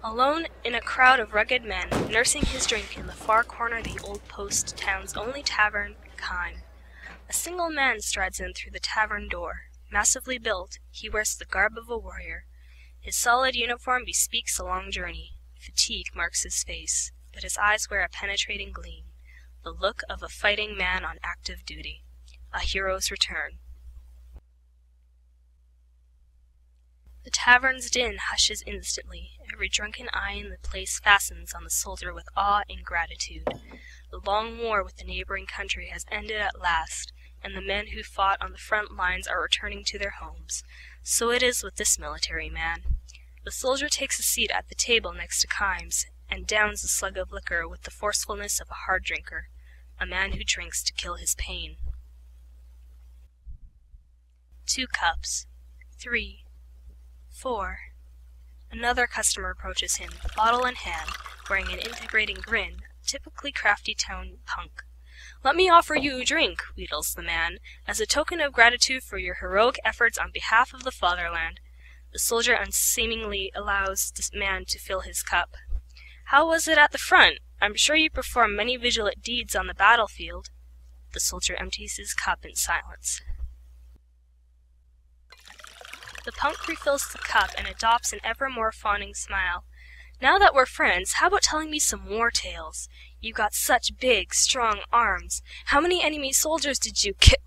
Alone in a crowd of rugged men, nursing his drink in the far corner of the old post town's only tavern, Kaim. A single man strides in through the tavern door. Massively built, he wears the garb of a warrior. His solid uniform bespeaks a long journey. Fatigue marks his face, but his eyes wear a penetrating gleam, the look of a fighting man on active duty. A hero's return. The tavern's din hushes instantly. Every drunken eye in the place fastens on the soldier with awe and gratitude. The long war with the neighboring country has ended at last, and the men who fought on the front lines are returning to their homes. So it is with this military man. The soldier takes a seat at the table next to Kaim's, and downs a slug of liquor with the forcefulness of a hard drinker, a man who drinks to kill his pain. 2 cups. 3. 4. Another customer approaches him, bottle in hand, wearing an integrating grin, a typically crafty town punk. "Let me offer you a drink," wheedles the man, "as a token of gratitude for your heroic efforts on behalf of the fatherland." The soldier unseemingly allows this man to fill his cup. "How was it at the front? I'm sure you performed many vigilant deeds on the battlefield." The soldier empties his cup in silence. The punk refills the cup and adopts an ever more fawning smile. "Now that we're friends, how about telling me some war tales? You got such big, strong arms. How many enemy soldiers did you ki—"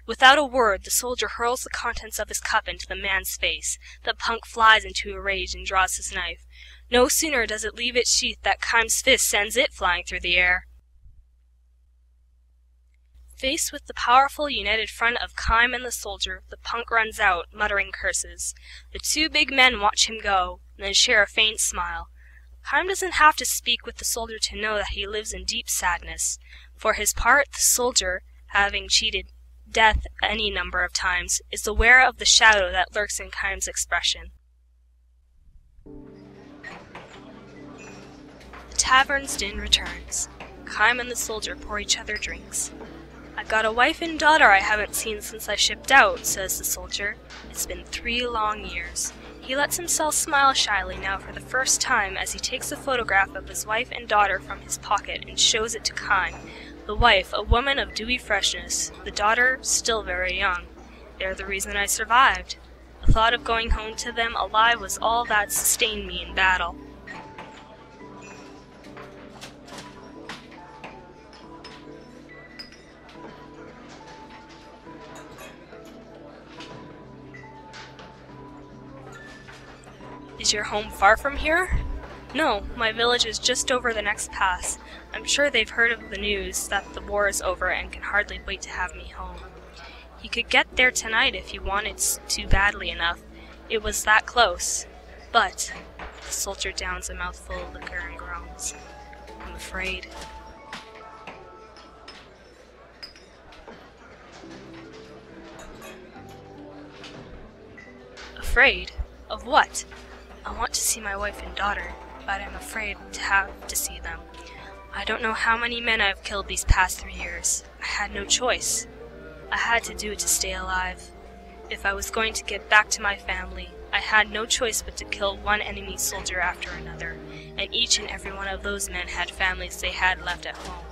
Without a word, the soldier hurls the contents of his cup into the man's face. The punk flies into a rage and draws his knife. No sooner does it leave its sheath than Kaim's fist sends it flying through the air. Faced with the powerful united front of Kaim and the soldier, the punk runs out, muttering curses. The 2 big men watch him go, then share a faint smile. Kaim doesn't have to speak with the soldier to know that he lives in deep sadness. For his part, the soldier, having cheated death any number of times, is aware of the shadow that lurks in Kaim's expression. The tavern's din returns. Kaim and the soldier pour each other drinks. "I've got a wife and daughter I haven't seen since I shipped out," says the soldier. "It's been 3 long years." He lets himself smile shyly now for the first time as he takes a photograph of his wife and daughter from his pocket and shows it to Kaim. The wife, a woman of dewy freshness, the daughter, still very young. "They're the reason I survived. The thought of going home to them alive was all that sustained me in battle." "Is your home far from here?" "No, my village is just over the next pass. I'm sure they've heard of the news that the war is over and can hardly wait to have me home." "You could get there tonight if you wanted to badly enough. It was that close. But," the soldier downs a mouthful of liquor and groans, "I'm afraid." "Afraid? Of what?" "I want to see my wife and daughter, but I'm afraid to have to see them. I don't know how many men I've killed these past 3 years. I had no choice. I had to do it to stay alive. If I was going to get back to my family, I had no choice but to kill one enemy soldier after another, and each and every one of those men had families they had left at home.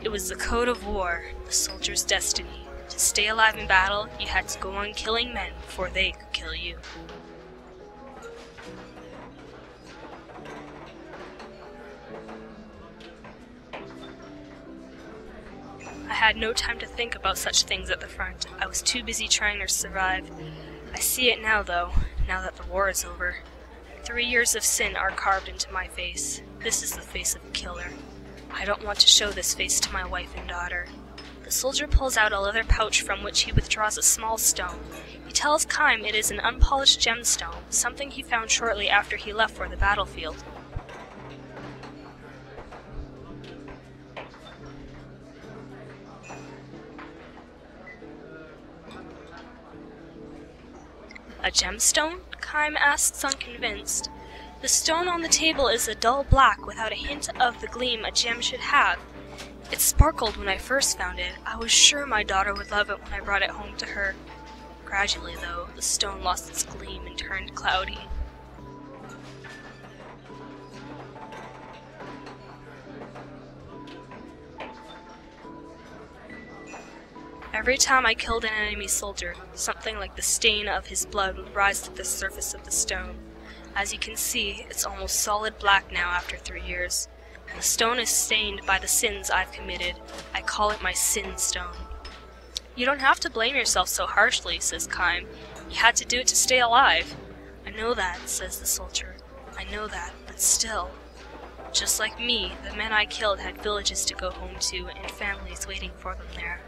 It was the code of war, the soldier's destiny. To stay alive in battle, you had to go on killing men before they could kill you." "I had no time to think about such things at the front. I was too busy trying to survive. I see it now, though, now that the war is over. 3 years of sin are carved into my face. This is the face of a killer. I don't want to show this face to my wife and daughter." The soldier pulls out a leather pouch from which he withdraws a small stone. He tells Kaim it is an unpolished gemstone, something he found shortly after he left for the battlefield. "A gemstone?" Kaim asks, unconvinced. "The stone on the table is a dull black without a hint of the gleam a gem should have. It sparkled when I first found it. I was sure my daughter would love it when I brought it home to her." Gradually, though, the stone lost its gleam and turned cloudy. Every time I killed an enemy soldier, something like the stain of his blood would rise to the surface of the stone. As you can see, it's almost solid black now after 3 years. The stone is stained by the sins I've committed. I call it my sin stone. You don't have to blame yourself so harshly, says Kaim. You had to do it to stay alive. I know that, says the soldier. I know that, but still. Just like me, the men I killed had villages to go home to and families waiting for them there.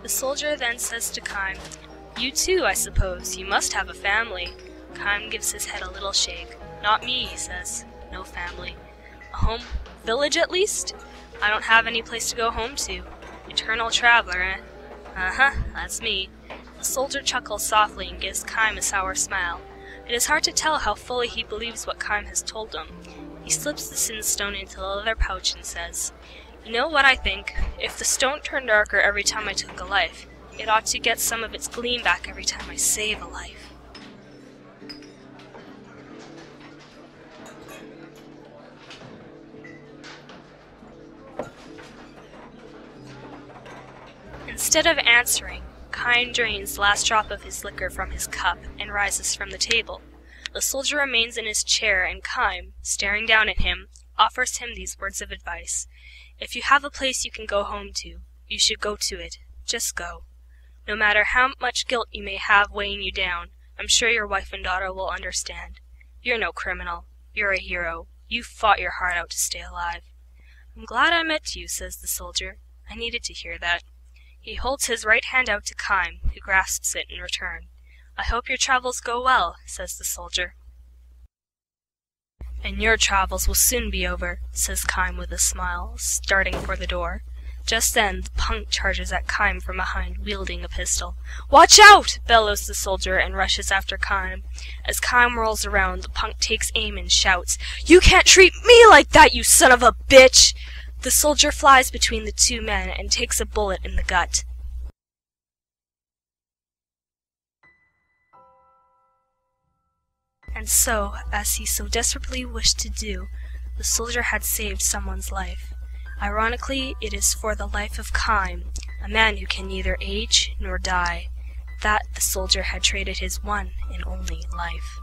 The soldier then says to Kaim, "You too, I suppose. You must have a family." Kaim gives his head a little shake. "Not me," he says. "No family. A home village, at least? I don't have any place to go home to. Eternal traveler, eh?" "Uh-huh, that's me." The soldier chuckles softly and gives Kaim a sour smile. It is hard to tell how fully he believes what Kaim has told him. He slips the sin stone into a leather pouch and says, "You know what I think? If the stone turned darker every time I took a life, it ought to get some of its gleam back every time I save a life." Instead of answering, Kaim drains the last drop of his liquor from his cup and rises from the table. The soldier remains in his chair, and Kaim, staring down at him, offers him these words of advice. "If you have a place you can go home to, you should go to it. Just go. No matter how much guilt you may have weighing you down, I'm sure your wife and daughter will understand. You're no criminal. You're a hero. You fought your heart out to stay alive." "I'm glad I met you," says the soldier. "I needed to hear that." He holds his right hand out to Kaim, who grasps it in return. "I hope your travels go well," says the soldier. "And your travels will soon be over," says Kaim with a smile, starting for the door. Just then the punk charges at Kaim from behind, wielding a pistol. "Watch out!" bellows the soldier and rushes after Kaim. As Kaim rolls around, the punk takes aim and shouts, "You can't treat me like that, you son of a bitch!" The soldier flies between the two men and takes a bullet in the gut. And so, as he so desperately wished to do, the soldier had saved someone's life. Ironically, it is for the life of Kaim, a man who can neither age nor die, that the soldier had traded his one and only life.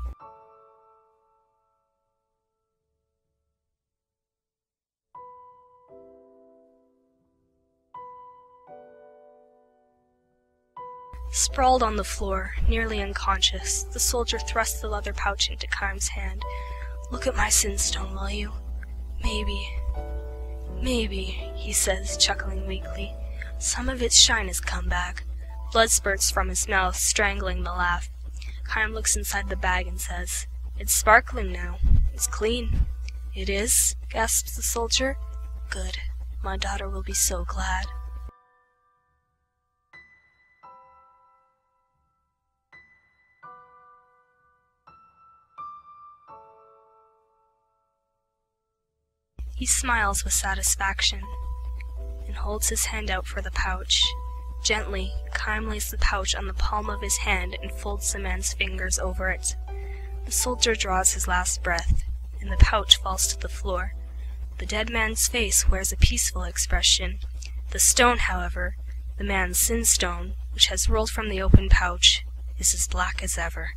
Sprawled on the floor, nearly unconscious, the soldier thrust the leather pouch into Kaim's hand. "Look at my sin stone, will you? Maybe, he says, chuckling weakly. Some of its shine has come back. Blood spurts from his mouth, strangling the laugh. Kaim looks inside the bag and says, "It's sparkling now. It's clean." "It is?" gasps the soldier. "Good. My daughter will be so glad." He smiles with satisfaction and holds his hand out for the pouch. Gently, Kaim lays the pouch on the palm of his hand and folds the man's fingers over it. The soldier draws his last breath, and the pouch falls to the floor. The dead man's face wears a peaceful expression. The stone, however, the man's sin stone, which has rolled from the open pouch, is as black as ever.